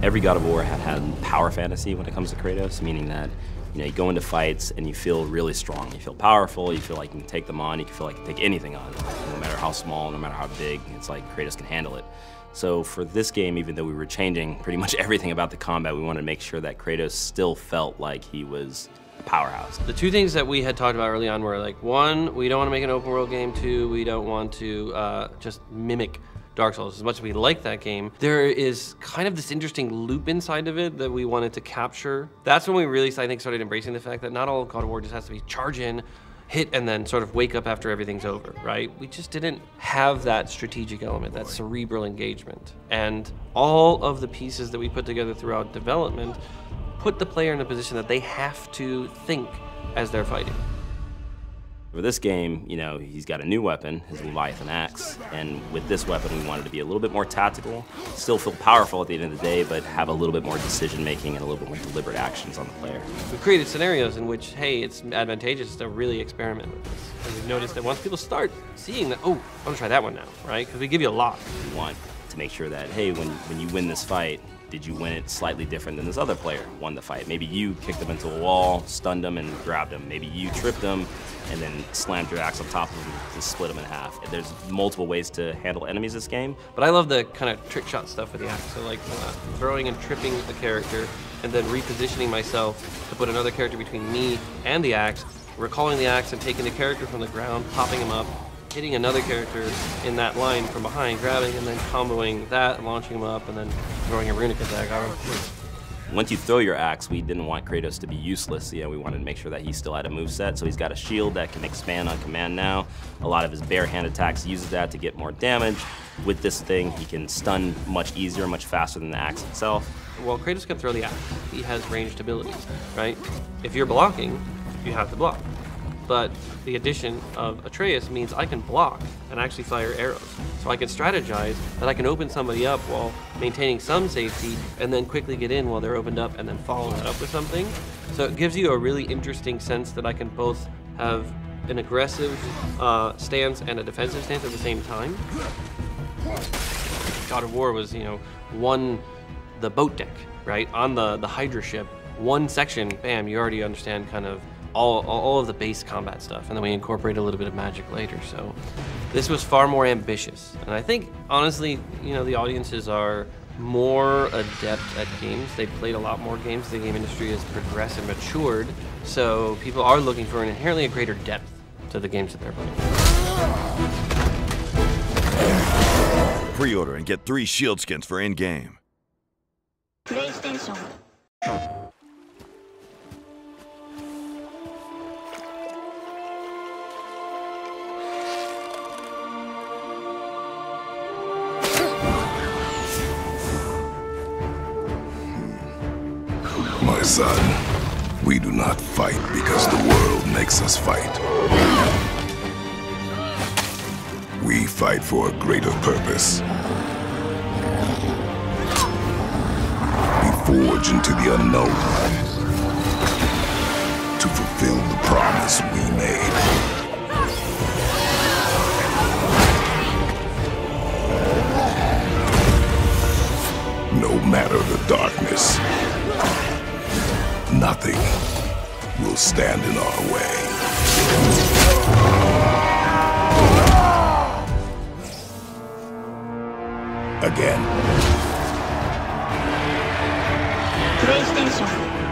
Every God of War had power fantasy when it comes to Kratos, meaning that you go into fights and you feel really strong. You feel powerful, you feel like you can take them on, you feel like you can take anything on, no matter how small, no matter how big, it's like Kratos can handle it. So for this game, even though we were changing pretty much everything about the combat, we wanted to make sure that Kratos still felt like he was a powerhouse. The two things that we had talked about early on were like, one, we don't want to make an open world game. Two, we don't want to just mimic Dark Souls. As much as we like that game, there is kind of this interesting loop inside of it that we wanted to capture. That's when we really, I think, started embracing the fact that not all of God of War just has to be charge in, hit, and then sort of wake up after everything's over, right? We just didn't have that strategic element, that cerebral engagement. And all of the pieces that we put together throughout development put the player in a position that they have to think as they're fighting. For this game, he's got a new weapon, his Leviathan Axe, and with this weapon we wanted to be a little bit more tactical, still feel powerful at the end of the day, but have a little bit more decision-making and a little bit more deliberate actions on the player. We've created scenarios in which, hey, it's advantageous to really experiment with this. And we've noticed that once people start seeing that, oh, I'm gonna try that one now, right? Because we give you a lot. We want to make sure that, hey, when you win this fight, did you win it slightly different than this other player won the fight? Maybe you kicked them into a wall, stunned them, and grabbed them. Maybe you tripped them and then slammed your axe on top of them to split them in half. There's multiple ways to handle enemies this game. But I love the kind of trick shot stuff with the axe. So like throwing and tripping the character and then repositioning myself to put another character between me and the axe, recalling the axe and taking the character from the ground, popping him up, hitting another character in that line from behind, grabbing and then comboing that, launching him up, and then throwing a runic attack on him. Once you throw your axe, we didn't want Kratos to be useless. We wanted to make sure that he still had a moveset, so he's got a shield that can expand on command now. A lot of his bare hand attacks uses that to get more damage. With this thing, he can stun much easier, much faster than the axe itself. Well, Kratos can throw the axe. He has ranged abilities, right? If you're blocking, you have to block. But the addition of Atreus means I can block and actually fire arrows. So I can strategize that I can open somebody up while maintaining some safety and then quickly get in while they're opened up and then follow that up with something. So it gives you a really interesting sense that I can both have an aggressive stance and a defensive stance at the same time. God of War was, the boat deck, right? On the Hydra ship, one section, bam, you already understand kind of all of the base combat stuff, and then we incorporate a little bit of magic later. So this was far more ambitious, and I think honestly, the audiences are more adept at games. They've played a lot more games. The game industry has progressed and matured, so people are looking for inherently a greater depth to the games that they're playing. Pre-order and get 3 shield skins for in-game. PlayStation. My son, we do not fight because the world makes us fight. We fight for a greater purpose. We forge into the unknown to fulfill the promise we made. No matter the darkness, nothing will stand in our way. Again. PlayStation.